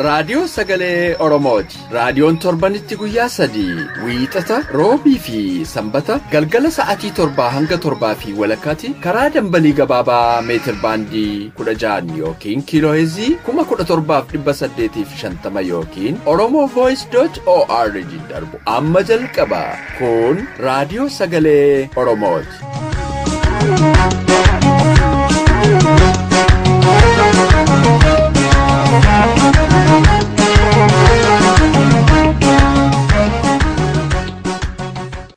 raadiyoo sagalee Oromooti. Raadiyoon torbanitti guyyaa 3 wiixata roobii fi sanbata galgala sa'aatii 7 hanga 7 fi walakkaatti karaa dambalii gabaabaa meetir baandii 16 yookiin kiilooheezii 17,850 yookiin oromovoice.org darbu amma jalqaba. Kun raadiyoo sagalee Oromooti.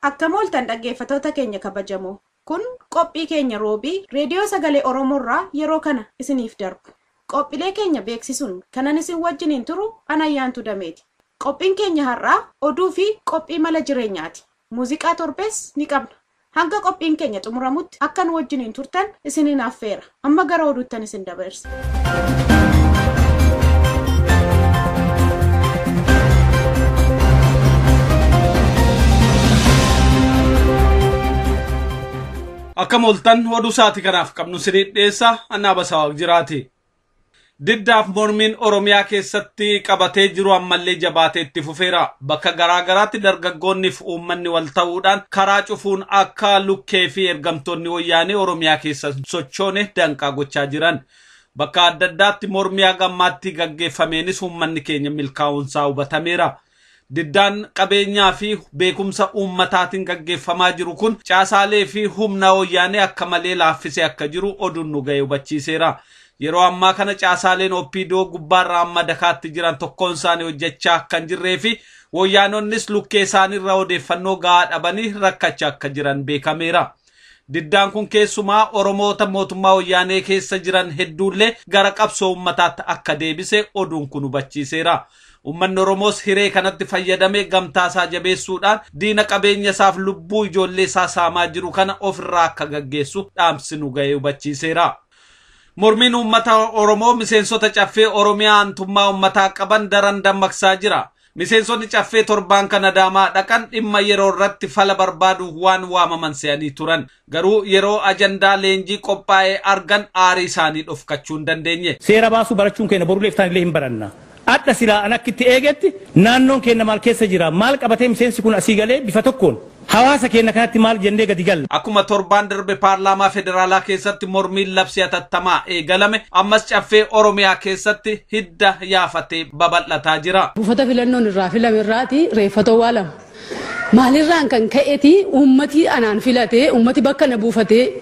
Akka mooltan dhaggeeffatoota keenya kabajamoo. Kun qophii keenya roobii reediyoo sagalee Oromoorraa yeroo kana isiniif darbu. Qophiilee keenya beeksisuun kanan isin wajjiniin turu Anayyaantu Dameeti. Qophiin keenya har'aa oduu fi qophii mala jireenyaati. Muuziqaa torbees ni qabna. Hanga qophiin keenya xumuramutti akka nu wajjiniin turtan isiniin affeera. Amma gara oduuttan isin dabarsa. Akka mooltan oduu saati kanaaf qabnu siniif dhiyeessa Annaa Basaawaq jiraate. Diddaaf mormiin Oromiyaa keessatti qabatee jiru ammallee jabaatee itti fufeera. Bakka garaagaraatti dargaggoonni fi uummanni wal ta'uudhaan karaa cufuun akka lukkee fi ergamtoonni wayyaanee Oromiyaa keessa sochoone danqaa gochaa jiran. Bakka adda addaatti mormii gammaatti gaggeeffameenis uummanni keenya milkaa'uunsaa hubatameera. Diddaan qabeenyaa fi beekumsa uummataatiin gaggeeffamaa jiru kun caasaalee fi humna wayyaanee akka malee laaffisee akka jiru oduun nu ga'e hubachiiseera. Yeroo ammaa kana caasaaleen OPDO gubbaarraa amma dakaatti jiran tokkoon isaanii hojjechaa akka hin jirree fi wayyaanonnis lukkee isaaniirraa odeeffannoo gahaa dhabanii rakkachaa akka jiran beekameera. Diddaan kun keessumaa Oromoota mootummaa wayyaanee keessa jiran hedduullee gara qabsoo uummataatti akka deebise oduun kun hubachiiseera. Uummanni Oromoos hiree kanatti fayyadamee gamtaasaa jabeessuudhaan diina qabeenya isaaf lubbuu ijoollee isaa saamaa jiru kana ofirraa akka gaggeessu dhaamsi nu ga'e hubachiiseera. Mormiin uummata Oromoo miseensota caffee Oromiyaa aantummaa uummataa qaban daran dammaqsaa jira. Miseensonni caffee torbaan kana Adaamaa dhaqan dhimma yeroo irratti fala barbaaduuf waan waamaman se'anii turan. Garuu yeroo ajandaa leenjii qophaa'ee argan aarii isaanii dhofkachuu hin dandeenye. Seera baasuu barachuun keenya boruleef ta'an illee hin baranna. Adda silaa an akkitti eegetti naannoon keenya maal keessa jira, maal qabatee miseensi kun asii galee bifa tokkoon hawaasa keenya kanatti maal jennee gadi galla. Akkuma torbaan darbe paarlaamaa federaalaa keessatti mormiin labsii hatattamaa eegalame ammas caffee Oromiyaa keessatti hidda yaafatee babal'ataa jira. Buufata filannoon irraa filame irraati reeffatoo waa lama. Maalirraan kan ka'eeti uummati anaan filatee uummati bakka na buufatee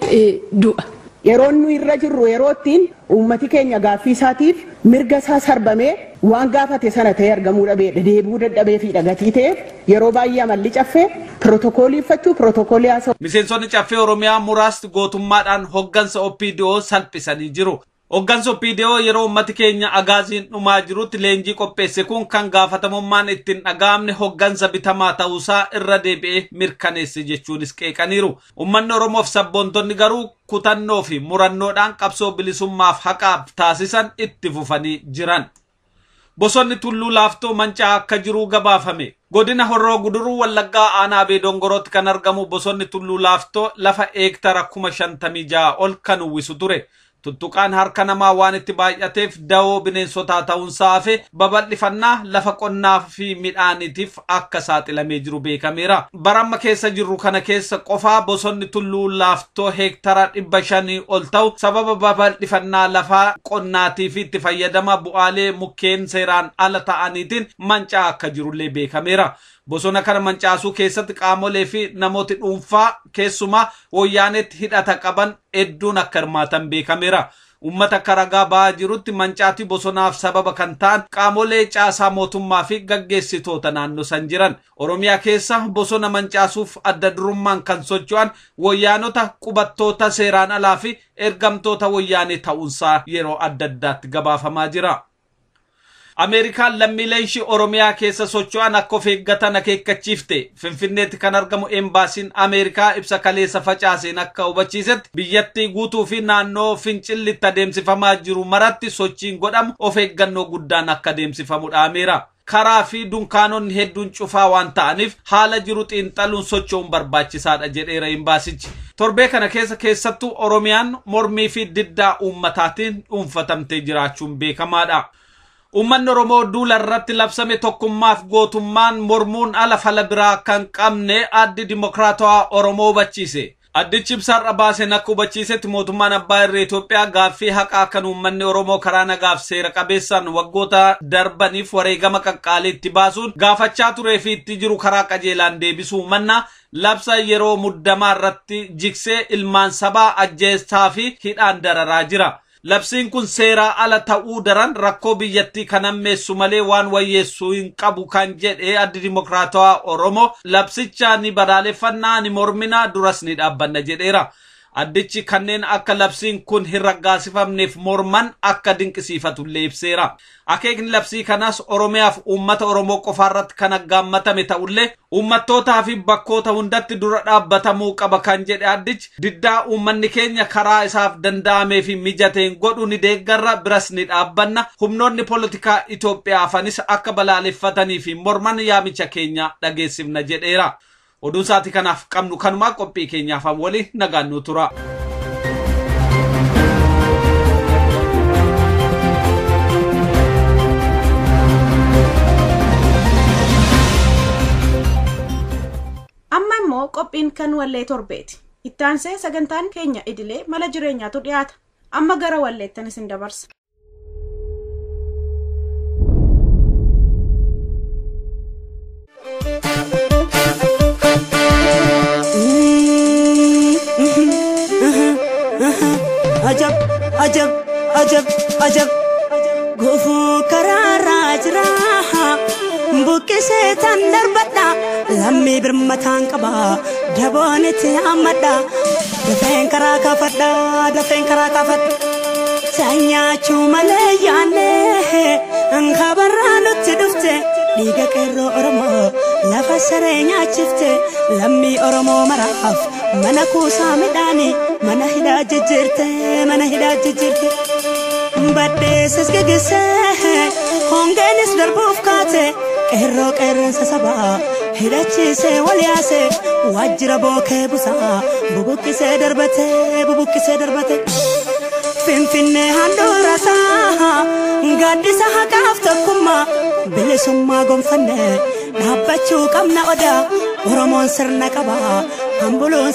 du'a. Yeroon nu irra jirru yeroottiin uummati keenya gaaffii isaatiif mirga isaa sarbamee waan gaafate sana ta'ee argamuu dhabeedha. Deebuu dadhabee fi dhagatii ta'eef yeroo baay'ee amalli caffee pirootokooliiffachuu pirootokoolii haasa'u. Miseensonni caffee Oromiyaa muraasni gootummaadhaan hoggansa OPDO salphisanii jiru. Hoggansa OPDO yeroo uummati keenya agaaziin dhumaa jirutti leenjii qopheesse kun kan gaafatamummaan ittiin dhaga'amne hoggansa bitamaa ta'uusaa irra deebi'ee mirkaneesse jechuunis qeeqaniiru. Uummanni Oromoof sabboontonni garuu kutannoo fi murannoodhaan qabsoo bilisummaaf haqaaf taasisan itti fufanii jiran. Bosonni Tulluu Laaftoo mancaa akka jiru gabaafame. Godina Horroo Guduruu Wallaggaa Aanaa Bee Dongorootti kan argamu bosonni Tulluu Laaftoo lafa heektara 56,000 ol kan uwwisu ture. Tuttuqaan harka namaa waan itti baay'ateef dawoo bineensotaa ta'uunsaa fi babal'ifannaa lafa qonnaa fi midhaaniitiif akka saaxilamee jiru beekameera. Baramma keessa jirru kana keessa qofaa bosonni Tulluu Laaftoo heektara 500 ol ta'u sababa babal'ifannaa lafaa qonnaatiif itti fayyadama bu'aalee mukkeen seeraan ala ta'aniitiin mancaa akka jirullee beekameera. Bosona kana mancaasuu keessatti qaamolee fi namooti dhuunfaa keessumaa wayyaanetti hidhata qaban hedduun akka hirmaatan beekameera. Uummata akka ragaa ba'aa jirutti mancaatii bosonaaf sababa kan ta'an qaamolee caasaa mootummaa fi gaggeessitoota naannoo san jiran. Oromiyaa keessa bosona mancaasuuf adda durummaan kan socho'an wayyaanota qubattoota seeraan alaa fi ergamtoota wayyaanee ta'uunsaa yeroo adda addaatti gabaafamaa jira. Ameerikaan lammiileen ishii Oromiyaa keessa socho'an akka of eeggatan akeekkachiifte. Finfinneetti kan argamu embaasiin Ameerikaa ibsa kaleessa facaaseen akka hubachiisetti biyyattii guutuu fi naannoo fincillitti adeemsifamaa jiru maratti sochiin godhamu of eeggannoo guddaan akka adeemsifamu dhaameera. Karaa fi dunkaanonni hedduun cufaa waan ta'aniif haala jiru xiinxaluun socho'uun barbaachisaadha jedheera embaasichi. Torbee kana keessattuu Oromiyaan mormii fi diddaa uummataatiin dhuunfatamtee jiraachuun beekamaadha. Uummanni Oromoo duula irratti labsame tokkummaaf gootummaan mormuun ala fala biraa kan qabne addi Dimokiraatawaa Oromoo hubachiise. Addichi ibsa baaseen akka hubachiisetti mootummaan abbaa irree Itoophiyaa gaaffii haqaa kan uummanni Oromoo karaa nagaaf seera qabeessaan waggoota darbaniif wareegama qaqqaaliitti baasuun gaafachaa turee fi itti jiru karaa qajeelaan deebisuu manna labsa yeroo muddamaa irratti jiksee ilmaan sabaa ajjeessaa fi hidhaan dararaa jira. Labsiin kun seeraa ala ta'uu daran rakkoo biyyattii kan ammeessu malee waan wayyeessuu hin qabu kan jedhe addi Dimokiraatawaa Oromoo labsicha ni badaaleffannaa ni mormina duras ni dhaabbanna jedheera. Addichi kanneen akka labsiin kun hin raggaasifamneef morman akka dinqisiifatullee ibseera. Akeekni labsii kanas Oromiyaaf uummata Oromoo qofaarratti kan aggaammatame ta'ullee uummattootaa fi bakkoota hundatti dura dhaabbatamuu qaba kan jedhe addichi diddaa uummanni keenya karaa isaaf danda'amee fi mijateen godhu ni deeggarra biras ni dhaabbanna humnoonni poolitikaa Itoophiyaa hafanis akka balaaleffatanii fi morman yaamicha keenya dhageessifna jedheera. Oduun sa'aatii kanaaf qabnu kanumaa qophii keenyaaf waliin nagaannuu tura. Amma immoo qophiin kan wallee torbeeti. Ittaansee sagantaan keenya idilee mala jireenyaatu dhiyaata. Amma gara walleettan isin dabarsa. Ajab Gufu karara jira Bukkise tan darbadha Lammi birmataan qaba Dabooniti hammadha Dafeen karaa kaafadha Sanyaachuu malee yaanne Ankabarraa nutti dhufte Dhiiga qeerroo Oromoo lafa saree nyaachifte Lammi Oromoo maraaf mana kuusaa midhaanii mana hidhaa jijjiirte Baddeessis geggeessee hongeenis darbuuf kaate qeerroo qeerransa sabaa hidhachiisee wal yaasee waajjira bookee busaa bubuqqisee darbate Finfinnee handhuura isaa gaaddisa haqaaf tokkummaa bilisummaa gonfannee dhaabbachuu qabna odaa Oromoon sirna qabaa kan buluun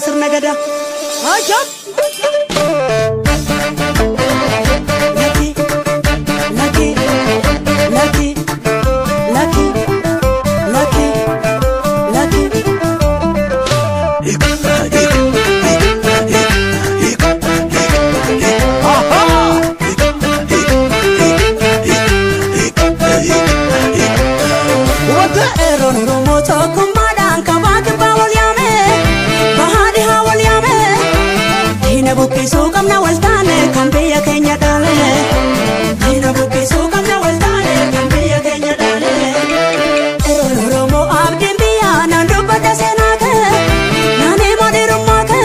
sirna gadaa Ajab! Bukisu kamna waltane kan biya Kenya dale Dina bukisu kamna waltane kan biya Kenya dale Oromo abdi biya nandu pada senake Nani modirumake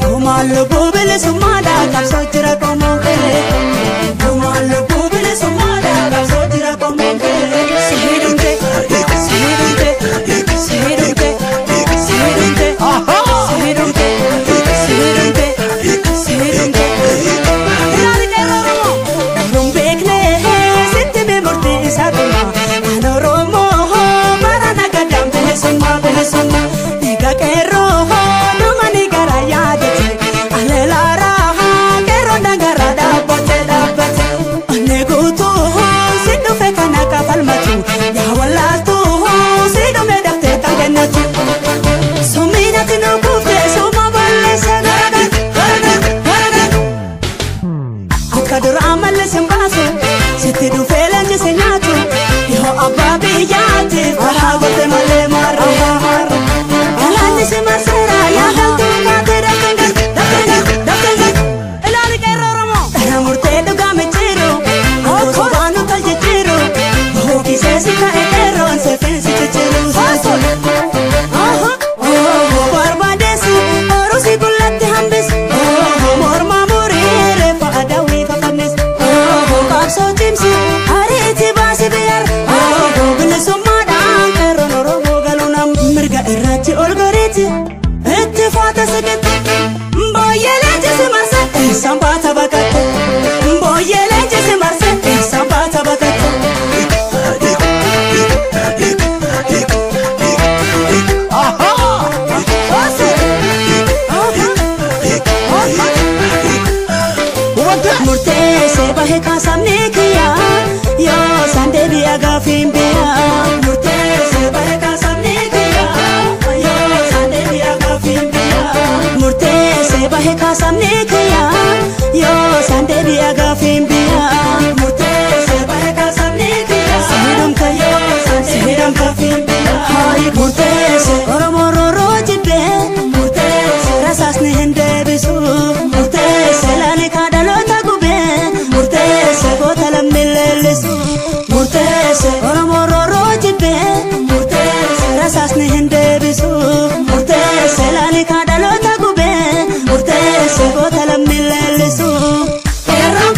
Kumalu bubili sumada kapso jira komoke Kumalu bubili sumada kapso jira komoke Sihidunke Sambata bakate, boyele jese marse. murteessee bahe kaasamni kiyya yoo sandee biyya gaafiin biyya murteessee bahe kaasamni kiyya yoo sandee biyya gaafiin biyya murteessee bahe kaasamni kiyya yoo sandee biyya gaafiin biyya murteessee bahe kaasamni kiyya sehidam kayo sehidam gaafiin biyya murteessee oromoo rooroo jibbee murteessee rasaasni hin deebisu murteessee laani kaadhaloota gubee murteessee goota lammi leellisu murteessee oromoo rooroo jibbee murteessee rasaasni hin deebisu murteessee laani kaadhaloota gubee murteessee goota lammi leellisu qeerroon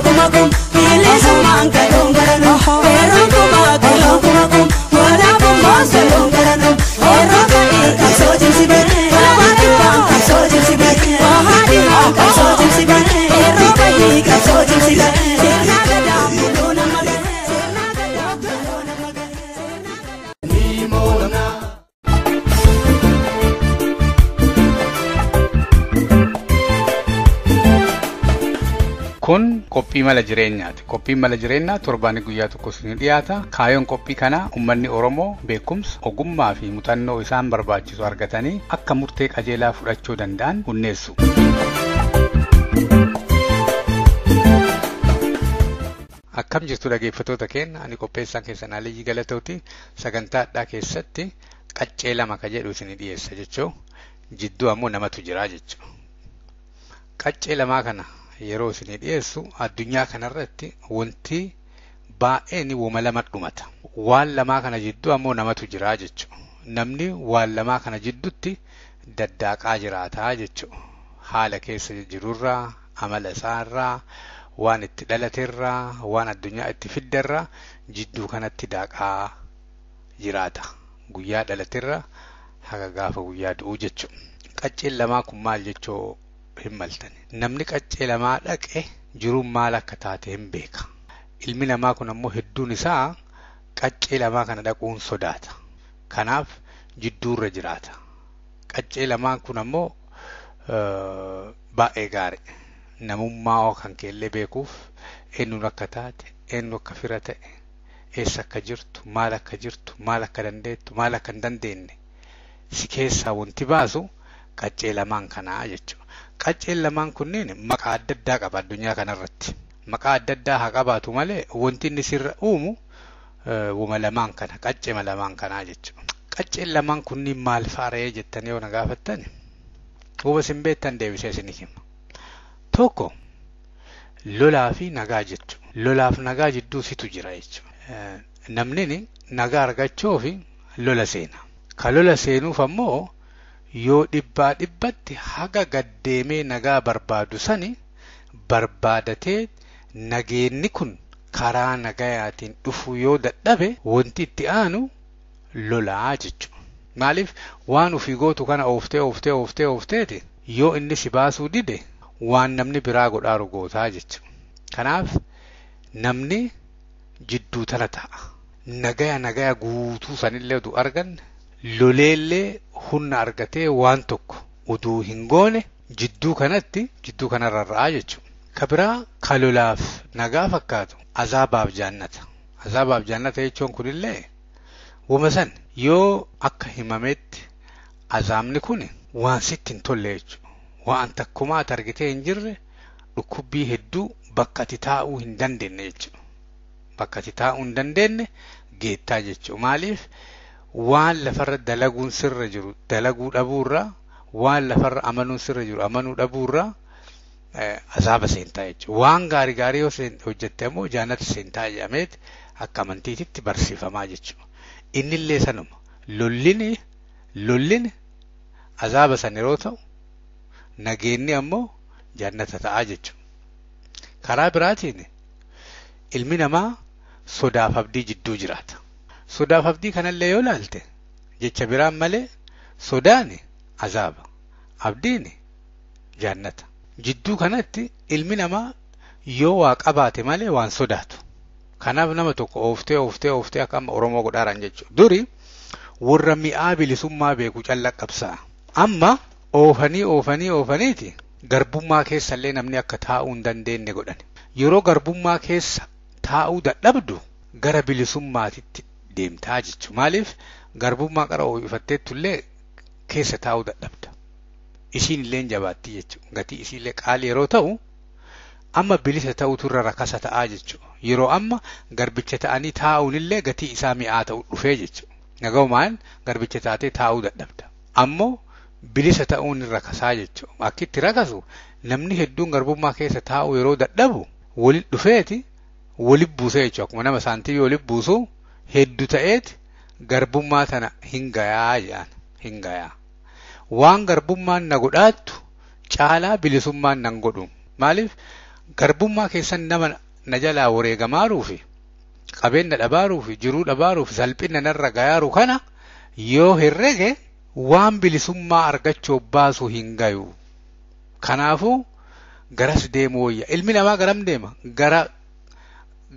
kuma kum bilisummaan galuun garanu qeerroon kuma kum walaabun boonsaluun garanu qeerroo ka'ii qabsoo jimsi bane wahaadhiiwwan qabsoo jimsi bane wahaadhiiwwan qabsoo jimsi bane qeerroo ka'ii qabsoo jimsi bane sirnaa gadaa muluu nama gahe sirnaa gadaa muluu nama gahe sirnaa gadaa. Kun qophii mala jireenyaati. Qophiin mala jireenyaa torbaanii guyyaa tokko isin dhiyaata. Kaayoon qophii kana uummanni Oromoo beekumsa, ogummaa fi muuxannoo isaan barbaachisu argatanii akka murtee qajeelaa fudhachuu danda'an hunneessu. Akkam jirtu dhaggeeffattoota keenya, ani qopheessaan keessan Aliyyii Galatooti. Sagantaa addaa keessatti qaccee lama ka jedhu isin dhiyeessa jechuu jidduu ammoo namatu jira jechuu. Qaccee lamaa kana yeroo isin dhiyeessu addunyaa kanarratti wanti baay'een woma lama dhumata. Waan lamaa kana jidduu ammoo namatu jira jechuu. Namni waan lamaa kana jidduutti daddaaqaa jiraataa jechuu. Haala keessa jirurraa, amala isaarraa, waan itti dhalateerraa, waan addunyaa itti fiddarraa jidduu kanatti daaqaa jiraata. Guyyaa dhalateerraa haga gaafa guyyaa du'uu jechuu. Qacceen lamaa kun maal jechuu hin maltani. Namni qaccee lamaa dhaqe jiruun maal akka taate hin beeka. Ilmi namaa kun ammoo hedduun isaa qaccee lamaa kana dhaquun sodaata. Kanaaf jidduurra jiraata. Qaccee lamaan kun ammoo baay'ee gaarii. Namummaa kan keellee beekuuf eenyuun akka taate, eenyu akka fira ta'e, eessa akka jirtu, maal akka dandeettu, maal akka hin dandeenye si keessaa wanti baasu qaccee lamaan kanaa jechuudha. Qacceen lamaan kunniin maqaa adda addaa qaba addunyaa kanarratti. Maqaa adda addaa haa qabaatu malee wanti inni sirra uumu wuma lamaan kana, qacceema lamaan kanaa jechuudha. Qacceen lamaan kunniin maal faaree jettanii yoo na gaafattan huba isin beektan deebisee isin hima. Tokko lolaa fi nagaa jechuudha. Lolaaf nagaa jidduu situ jira jechuudha. Namni nagaa argachuuf lola seena. Ka lola seenuuf ammoo yoo dhibbaa dhibbatti haga gaddeemee nagaa barbaadu sani barbaadatee nageenni kun karaa nagayaatiin dhufu yoo dadhabe wanti itti aanu lolaa jechuudha. Maaliif waan ofii gootu kana oofteeti yoo inni si baasuu dide waan namni biraa godhaaru gootaa jechuudha. Kanaaf namni jidduu tana ta'a. Nagaya guutuu sanillee utuu argan loleellee humna argatee waan tokko utuu hin goone jidduu kanarra ra'aa jechuudha. Ka biraa ka lolaaf nagaa fakkaatu azaabaaf jaannata. Azaabaaf jaannata jechuun kunillee wama san yoo akka himametti azaabni kun waan sitti hin tolle jechuudha. Waan takkumaa argitee hin jirre dhukkubbii hedduu bakka ati taa'uu hin dandeenye jechuudha. Bakka ati taa'uu hin dandeenye geettaa jechuudha. Maaliif waan lafarra dalaguun sirra jiru dalaguu dhabuurraa, waan lafarra amanuun sirra jiru amanuu dhabuurraa azaaba seentaa jechuudha. Waan gaarii yoo hojjette ammoo jaannata seentaa jedhameeti akka amantiititti barsiifamaa jechuudha. Innillee sanuma lollini azaaba san yeroo ta'u nageenni ammoo jaannata ta'aa jechuudha. Karaa biraatiin ilmi namaa sodaaf abdii jidduu jiraata. Sodaaf abdii kanallee yoo laalte jecha biraan malee sodaan azaaba, abdiin jaannata. Jidduu kanatti ilmi namaa yoo waa qabaate malee waan sodaatu. Kanaaf nama tokko ooftee akka amma Oromoo godhaaran jechuudha. Duri warra mi'aa bilisummaa beeku callaa qabsaa. Amma oofaniiti garbummaa keessallee namni akka taa'uu hin dandeenye godhan. yeroo garbummaa keessa taa'uu dadhabdu gara bilisummaatitti deemtaa jechuudha. Maaliif garbummaa qara ho'ifatteettullee keessa taa'uu dadhabda. Isiin illee jabaatti jechuudha. Gatii isiillee qaali yeroo ta'u amma bilisa ta'utu irra rakasa ta'aa jechuudha. Yeroo amma garbicha ta'anii taa'uun illee gatii isaa mi'aa ta'u dhufee jechuudha. Nagaumaan garbicha taatee taa'uu dadhabda. Ammoo bilisa ta'uun irra rakasaa jechuudha. Akkitti rakasu namni hedduun garbummaa keessa taa'u yeroo dadhabu waliin dhufeeti waliin buusee jechuudha. Akkuma nama saantibii waliin buusuu hedduu ta'eeti garbummaa tana hin gayaa jedhan hin gayaa. Waan garbummaan na godhaattu caalaa bilisummaan nan godhu. Maaliif garbummaa keessan nama na jalaa wareegamaaruufi qabeenya dhabaaruufi jiruu dhabaaruufi salphina narra gayaaru kana yoo herrege waan bilisummaa argachuu baasu hin gayu. Kanaafuu garas deemu wayya. Ilmi namaa garam deema? Gara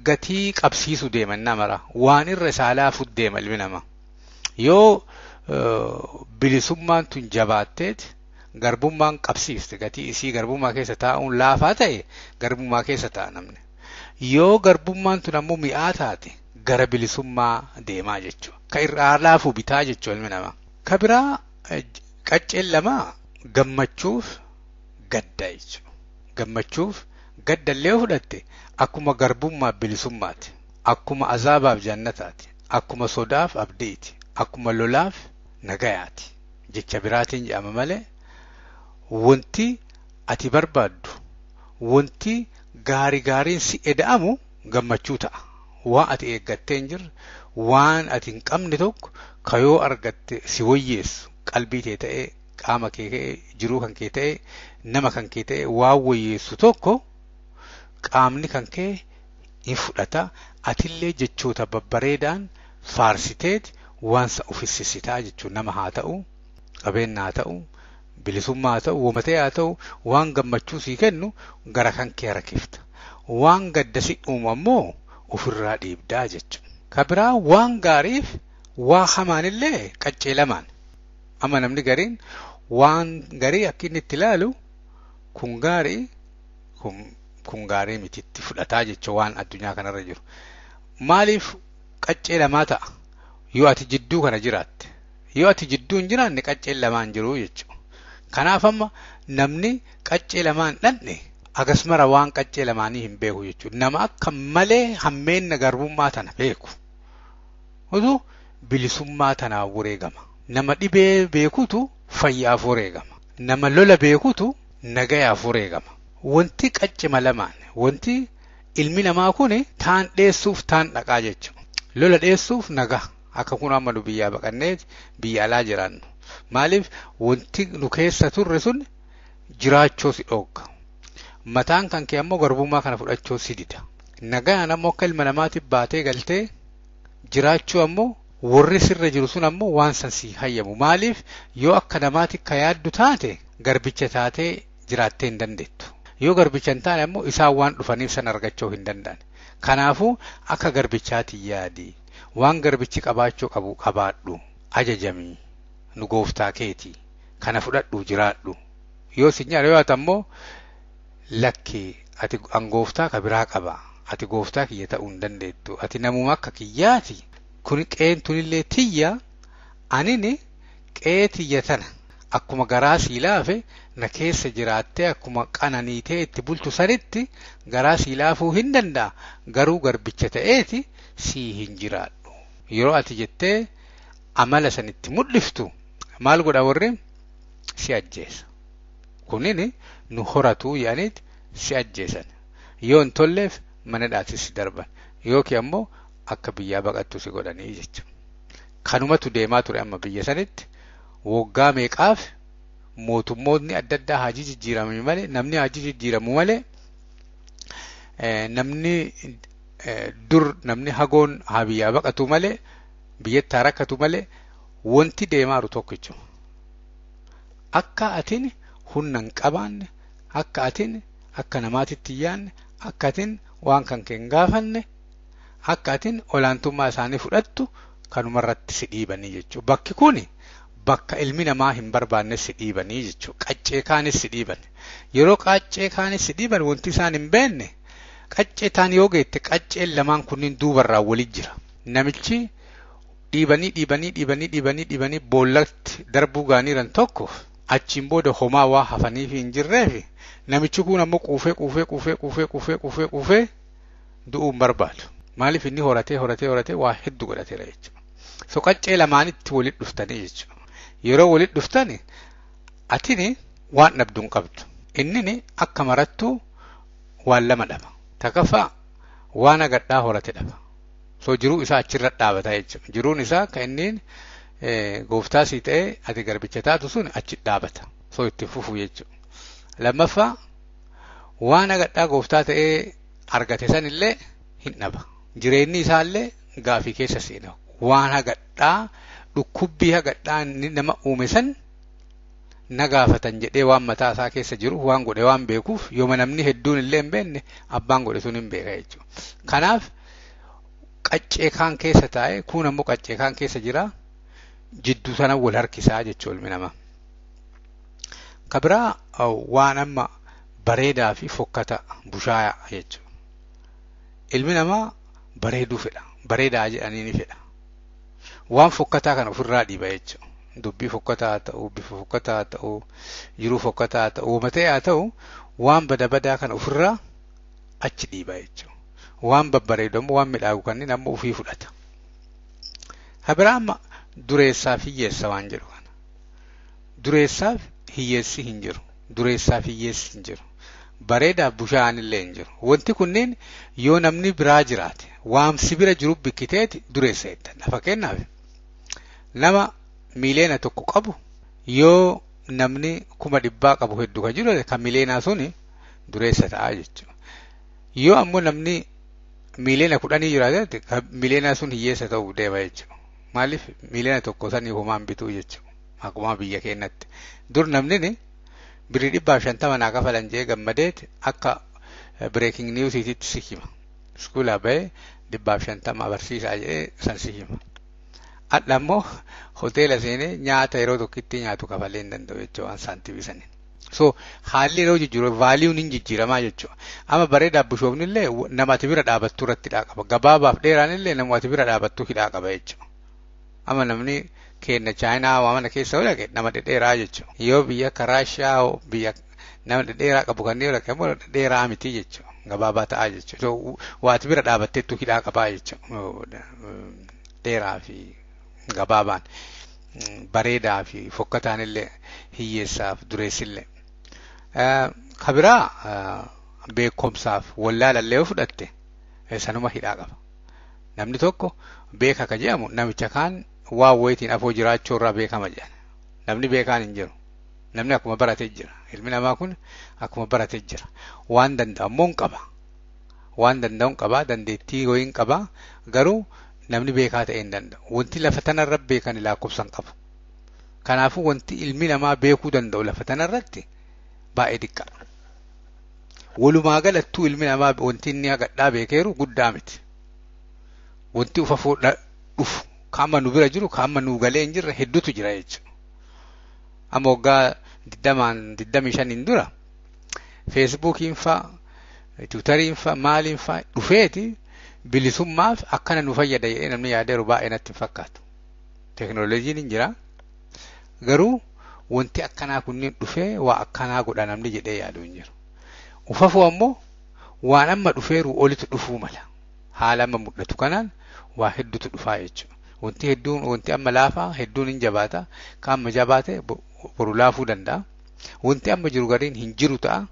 gatii qabsiisu deema namara. Waan irra isaa laafu deema ilmi namaa. Yoo bilisummaan tun jabaatteet garbummaan qabsiifte gatii isii garbummaa keessa taa'uun laafaa ta'e garbummaa keessa ta'a namni. Yoo garbummaan tun ammoo mi'aa taate gara bilisummaa deemaa jechuudha. Ka irraa laafu bitaa jechuudha ilmi namaa. Ka biraa qacceen lamaa gammachuuf gadda jechuudha. Gammachuuf gadda illee fudhatte akkuma garbummaa bilisummaati. Akkuma azaabaaf jannataati. Akkuma sodaaf abdiiti. Akkuma lolaaf nagayaati. Jecha biraatiin jedhama malee wanti ati barbaaddu wanti gaariin si eda'amu gammachuu ta'a. Waan ati eeggattee hin jirre waan ati hin qabne tokko ka yoo argatte si wayyeessu qalbii kee ta'ee qaama kee ta'ee jiruu kan kee ta'ee nama kan kee ta'ee waan wayyeessu tokko qaamni kan kee hin fudhata. Atillee jechoota babbareedaan faarsiteeti waan sa ufissisitaa jechuun nama haa ta'u qabeenya haa ta'u bilisummaa haa ta'u uumatee haa ta'u waan gammachuu sii kennu gara kan kee rakkifta. Waan gadda si uumu ammoo ofirraa dhiibdaa jechuudha. Ka biraa waan gaariif waa hamaanillee qaccee lamaan. Amma namni gariin waan garii akka inni itti ilaalu kun gaarii kun gaarii mititti fudhataa jecha waan addunyaa kanarra jiru. Maaliif qaccee lamaa ta'a? Yoo ati jidduu kana jiraatte. Yoo ati jidduu hin jiraanne qaccee lamaan jiru jechuudha. Kanaaf amma namni qaccee lamaan dhanne agasmara waan qaccee lamaanii hin beeku jechuudha. Nama akka malee hammeenna garbummaa tana beeku. Utuu bilisummaa tanaa wareegama. Nama dhibee beekutu fayyaaf wareegama. Nama lola beekutu nagayaaf wareegama. Wanti qaccima lamaan wanti ilmi namaa kun taan dheessuuf taan dhaqaa jechuudha. Lola dheessuuf nagaa. Akka kun amma nu biyyaa baqanneeti biyya alaa jiraannu. Maaliif wanti nu keessa turre sun jiraachoo si dhoogga. Mataan kan kee ammoo garbummaa kana fudhachoo si dida. Nagaan ammoo akka ilma namaatiif baatee galtee jiraachuu ammoo warri sirra jiru sun ammoo waan san si hayyamu. Maaliif yoo akka namaati ka yaaddu taate garbicha taatee jiraattee hin dandeettu. Yoo garbicha hin taane ammoo isaan waan dhufaniif san argachuu hin danda'an. Kanaafuu akka garbichaati yaadi. Waan garbichi qabaachuu qabu qabaadhu. Ajajamii nu gooftaa keeti. Kana fudhadhu jiraadhu. Yoo si nyaara yoo ati ammoo lakki ati angooftaa ka biraa qaba. Ati gooftaa kiyya ta'uu hin dandeettu. Ati namuma akka kiyyaati. Kun qeen tunillee tiyya anini qee tiyya tana akkuma garaa sii laafe na keessa jiraattee akkuma qananiitee itti bultu sanitti garaa sii laafuu hin danda'a. Garuu garbicha ta'eeti sii hin jiraadhu. Yeroo ati jettee amala sanitti mul'iftu maal godha warri si ajjeesa. Kunini nu horatu yaaniiti si ajjeesan. Yoo hin tolleef mana dhaati si darban. Yookiin ammoo akka biyyaa baqattu si godhanii jechuudha. Kanumatu deemaa ture amma biyya sanitti waggaa meeqaaf mootummoonni adda addaa hajii jijjiiramu malee namni hajii jijjiiramu malee namni dur namni hagoon haa biyyaa baqatu malee biyyattaa rakkatu malee wanti deemaaru tokkichu. Akka atin humna hin qabaanne akka atin akka namaatitti yaanne akka atin waan kan kee hin gaafanne akka atin olaantummaa isaanii fudhattu kanumarratti si dhiibanii jechuudha. Bakki kuni bakka ilmi namaa hin barbaanne si dhiibanii jechuudha. Qaccee kaanis si dhiiban. Yeroo qaccee kaanis si dhiiban wanti isaan hin beekne qaccee taan yoo geette qacceen lamaan kunniin duubarraa walitti jira. Namichi dhiibanii boollatti darbuu gaaniiran tokko achiin booda homaa waa hafaniif hin jirreefi namichi kun ammoo quufee du'uun barbaadu. Maaliif inni horatee waa hedduu godhateera jechuudha. So qaccee lamaanitti walitti dhuftanii jechuudha. Yeroo walitti dhuftani atini waan dhabduun qabdu. Innini akka marattuu waan lama dhaba. Takaffaa waan agadhaa horate dhaba. So jiruu isaa achirra dhaabataa jechuudha. Jiruun isaa kan inni gooftaa sii ta'ee ati garbicha taatu sun achi dhaabata. So itti fufu jechuudha. Lammaffaa waan agadhaa gooftaa ta'ee argate sanillee hin dhaba. Jireenyi isaallee gaafii keessa seena. Waan agadhaa dhukkubbii hagadhaa inni nama uume san na gaafatan jedhee waan mataa isaa keessa jiru waan godhe waan beekuuf yooma namni hedduun illee hin beekne abbaan godhe sun hin beeka jechuudha. Kanaaf qaccee kaan keessa taa'e kun ammoo qaccee kaan keessa jira jidduu sana wal harkisaa jechuudha ilmi namaa. Kabiraa waan amma bareedaa fi fokkata bushaayaa jechuudha. Ilmi namaa bareeduu fedha. Bareedaa jedhanii ni fedha. Waan fokkataa kana ofirraa dhiiba jechuudha. Dubbii fokkataa ta'uu, bifa fokkataa ta'uu, jiruu fokkataa ta'uu, matee haa ta'u waan badaa kana ofirraa achi dhiiba jechuudha. Waan babbareedamu waan midhaagu kanneen amma ofii fudhata. Kabiraa amma dureessaaf hiyyeessa waan jedhu kana. Dureessaaf hiyyeessi hin jiru. Dureessaaf hiyyeessi hin jiru. Bareedaaf bushaan illee hin jiru. Wanti kunneen yoo namni biraa jiraate waamsi bira jiru bikkiteeti dureessa jettan. Fakkeenyaaf nama miileena tokko qabu yoo namni 100,000 qabu hedduu kan jiru kan miileenaa suni dureessa ta'a jechuudha. Yoo ammoo namni miileena 10 jiraate kan miileenaa sun hiyyeessa ta'uu deema jechuudha. Maaliif miileena tokko sanii homaan bituu jechuudha. Akkuma biyya keenyatti. Dur namni birrii 150 naa kafalan jee gammadeeti akka breaking newsiititti si hima. Iskuulaa bahee 150 barsiisaa jedhee san si hima. Adda ammoo hoteela seenee nyaata yeroo tokkitti nyaatu kafalee hin danda'u jechuudha waan saantibii saniin. So haalli yeroo jijjiiru vaaliyuun hin jijjiiramaa jechuudha. Amma bareedaaf bushoofni illee nama ati bira dhaabattu irratti hidhaa qaba. Gabaabaaf dheeraan illee nama ati bira dhaabattu hidhaa qaba jechuudha. Amma namni keenya chaayinaa waamana keessa yoo dhaqe nama dhedheeraa jechuudha. Yoo biyya Raashiyaa biyya nama dhedheeraa qabu kanneen yoo dhaqe immoo dhedheeraa miti jechuudha. Gabaabaa ta'aa jechuudha. Waati bira dhaabatteettu hidhaa qabaa jechuudha. Dheeraa fi gabaabaan bareedaa fi fokkataan illee hiyyeessaaf dureessillee. Kabiraa beekumsaaf wallaalallee yoo fudhatte sanuma hidhaa qaba. Namni tokko beeka ka jedhamu namicha kaan waa wayitiin afoo jiraachuu irraa beekama jedhan. Namni beekaan hin jiru. Namni akkuma baratee jira. Ilmi namaa kun akkuma baratee jira. Waan danda'ammoo hin qaba. Waan danda'uun qaba. Dandeettii wayiin qaba. Garuu namni beekaa ta'ee hin danda'u. Wanti lafa tanarra beekan lakkoofsan qabu. Kanaafuu wanti ilmi namaa beekuu danda'u lafa tanarratti baay'ee xiqqaa. Walumaa galattuu ilmi namaa wanti inni agadhaa beekeeru guddaa miti. Wanti ufafoo dhufu kaama nu bira jiru kaama nu galee hin jirre hedduutu jira jechuudha. Amma waggaa 25 dura feesbuukiin faa, tiwutariin faa, maaliin faa dhufeeti bilisummaaf akkana nu fayyada jedhee namni yaadeeru baay'ee natti hin fakkaatu. Teknooloojiin hin jira. Garuu wanti akkanaa kunniin dhufee waa akkanaa godha namni jedhee yaadu hin jiru. Ufafoo ammoo waan amma dhufeeru olitu dhufuu mala. Haala amma mul'atu kanaan waa hedduutu dhufaa jechuudha. Wanti hedduun wanti amma laafaa hedduun hin jabaata. Kan amma jabaate boru laafuu danda'a. Wanti amma jiru gariin hin jiru ta'a.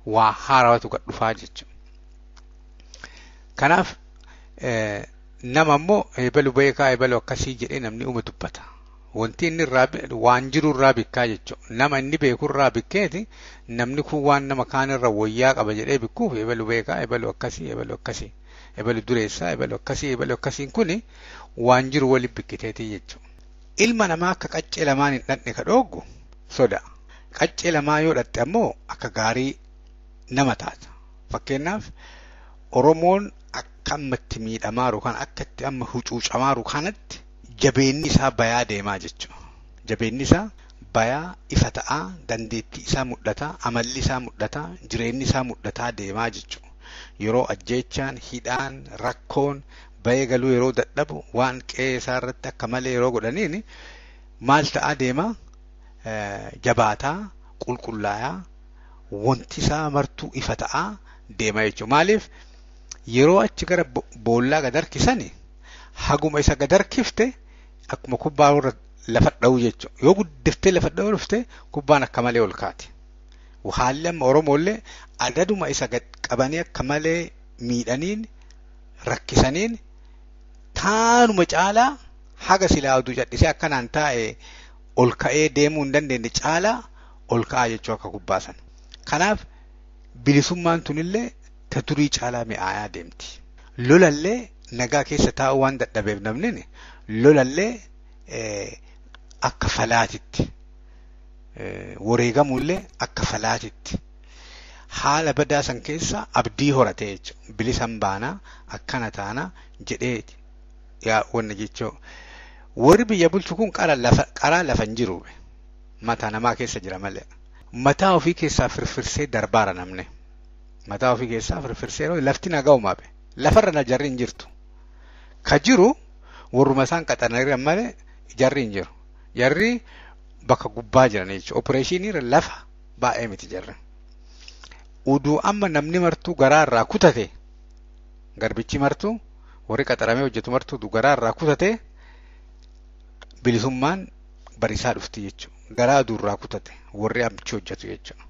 Waa haarawatu gad dhufaa jechuudha. Kanaaf nama ammoo eebalu beekaa eebalu akkasii jedhee namni uuma dubbata. Wanti inni irraa waan jiru irraa bikkaa jechuudha. Nama inni beeku irraa bikkeeti namni kun waan nama kaan irra wayyaa qaba jedhee bikkuuf eebalu beekaa eebalu akkasii eebalu akkasii. Ebalu dureessaa ebalu akkasiin kuni waan jiru wali bikkiteetii jechuudha. Ilma namaa akka qaccee lamaan hin dhandhe ka dhooggu soda. Qaccee lamaa yoo dhatte ammoo akka gaarii nama taata. Fakkeenyaaf Oromoon akka ammatti miidhamaaru kan akkatti amma hucuucamaaru kanatti jabeenni isaa bayaa deemaa jechuudha. Jabeenni isaa bayaa ifa ta'aa, dandeettii isaa mul'ataa, amalli isaa mul'ataa, jireenyi isaa mul'ataa deemaa jechuudha. yeroo ajjeechaan hidhaan rakkoon bayee galuu yeroo dadhabu waan qe'ee isaa irratti akka malee yeroo godhaniin maal ta'aa deema jabaataa qulqullaayaa wanti isaa martuu ifa ta'aa deema jechuudha. Maaliif yeroo achi gara boollaa gad harkisani haguma isa gad harkifte akkuma kubbaa irra lafa dha'u jechuudha. Yoo guddiftee lafa dha'u dhufte kubbaan akka malee ol kaati. Haalli amma Oromoollee adaduma isa gad qabanii akka malee miidhaniin rakkisaniin taanuma caalaa haga silaa oduu cadhisee akkanaan taa'e ol ka'ee deemuu hin dandeenye caalaa ol ka'aa jechuu akka kubbaa sana. Kanaaf bilisummaan tunillee ta durii caalaa mi'aayaa deemti. Lolallee nagaa keessa taa'uu waan dadhabeef namni lolallee akka falaatitti wareegamullee akka falaatitti haala badaa san keessa abdii horatee jechuudha. Bilisan baanaa akkana taana jedheeti yaa wanna jechuudha. Warri biyya bulchu kun qaraa lafa hin jiru mataa namaa keessa jira malee. Mataa ofii keessaa firfirsee darbaara namne. Mataa ofii keessaa firfirsee lafti nagaa uumabe. Lafarra na jarri hin jirtu. Ka jiru warruma isaan qaxaraniiran malee jarri hin jiru. Jarri bakka gubbaa jiran jechuudha. Opereeshiniirra lafa baay'ee miti jarri. Uduu amma namni martuu garaarraa kutate garbichi martuu warri qaxaramee hojjetu martuu garaarraa kutate bilisummaan barisaa dhufti jechuudha. Garaa durraa kutate warri amchi hojjetu jechuudha.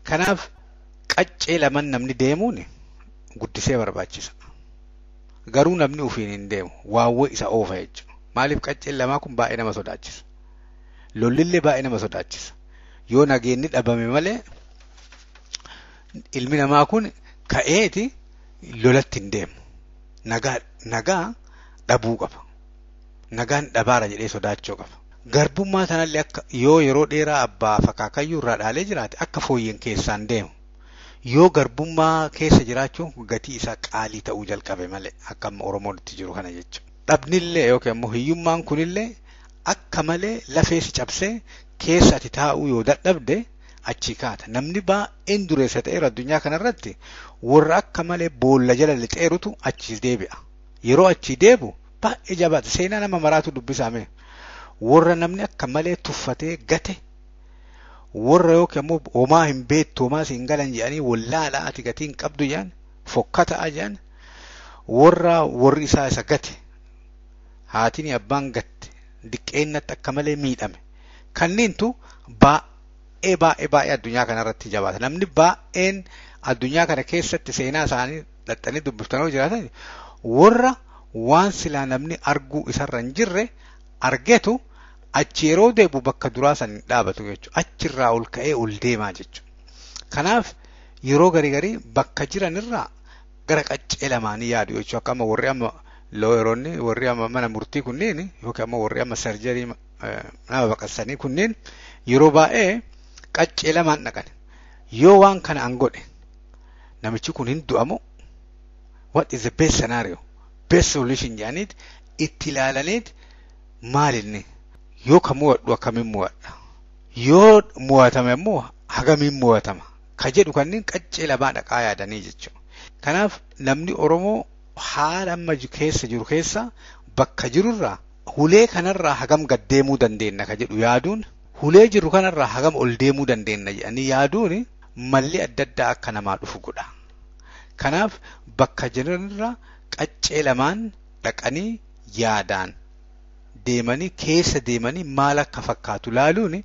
Kanaaf qaccee laman namni deemuun guddisee barbaachisa. Garuu namni ufiin hin deemu waawwee isa oofa jechuudha. Maaliif qacceen lamaa kun baay'ee nama sodaachisa. Lollillee baay'ee nama sodaachisa. Yoo nageenni dhabame malee ilmi namaa kun ka'eeti lolatti hin deemu. Nagaa dhabuu qaba. Nagaan dhabaara jedhee sodaachuu qaba. Garbummaa tanallee akka yoo yeroo dheeraa abbaa fakaakayyuu irraa dhaalee jiraate akka fooyyeen keessaan deemu. Yoo garbummaa keessa jiraachuun gatii isaa qaalii ta'uu jalqabe malee akka amma Oromootti jiru kana jechuudha. Dhabnillee yookiin immoo hiyyummaan kunillee akka malee lafeesi cabsee keessa ati taa'uu yoo dadhabde achi kaata. Namni baay'een dureessa ta'eera addunyaa kanarratti warra akka malee boolla jala lixeerutu achi deebi'a. Yeroo achi deebu baay'ee jabaata. Seenaa nama maraatu dubbisaame. Warra namni akka malee tuffatee gate warra yookiin immoo homaa hin beektu homaa siin galan jedhanii wallaalaa ati gatiin qabdu jedhan fokkataa jedhan warri isaa isa gate haatini abbaan gatte diqqeennatti akka malee miidhame kanneentu baay'ee addunyaa kanarratti jabaata. Namni baay'een addunyaa kana keessatti seenaa isaanii dhaxxanii dubbiftanii jiraatan warra waan silaa namni arguu isarra hin jirre argetu achi yeroo deebu bakka duraa san dhaabatu jechuudha. Achirraa ol ka'ee ol deemaa jechuudha. Kanaaf yeroo garii bakka jiranirraa gara qaccee lamaanii yaadu jechuudha. Akka amma warri amma looyeroonni warri amma mana murtii kunneen yookiin amma warri amma sarjarii nama baqassanii kunneen yeroo baay'ee qaccee lamaan dhaqan. Yoo waan kana an godhe namichi kun hin du'amu what is the best scenario best solution jedhaniit itti ilaalaniit maalinni yoo ka mu'adhu akkamiin mu'adha yoo mu'atame immoo hagamiin mu'atama ka jedhu kanneen qaccee lamaa dhaqaa yaadanii jechuudha. Kanaaf namni Oromoo haala amma keessa jiru keessa bakka jirurraa hulee kanarraa hagam gad deemuu dandeenya ka jedhu yaaduun hulee jiru kanarraa hagam ol deemuu dandeenya jedhanii yaaduun malli adda addaa akka namaa dhufu godha. Kanaaf bakka jiranirraa qaccee lamaan dhaqanii yaadaan deemanii keessa deemanii maal akka fakkaatu laaluun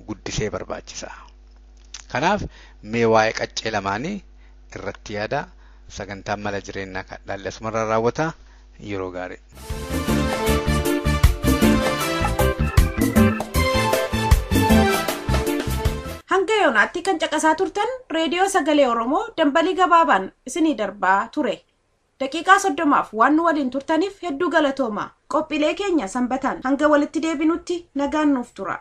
guddisee barbaachisa. Kanaaf mee waa'ee qaccee lamaanii irratti yaada sagantaan mala jireenyaa kan dhaallesumarraa raawwata yeroo gaarii. Hanga yoonaatti kan caqasaa turtan reediyoo sagalee Oromoo dambalii gabaabaan isinii darbaa ture. Daqiiqaa 30 waan nu waliin turtaniif hedduu galatooma. Qophiilee keenya sanbataan hanga walitti deebinutti nagaan nuuf tura.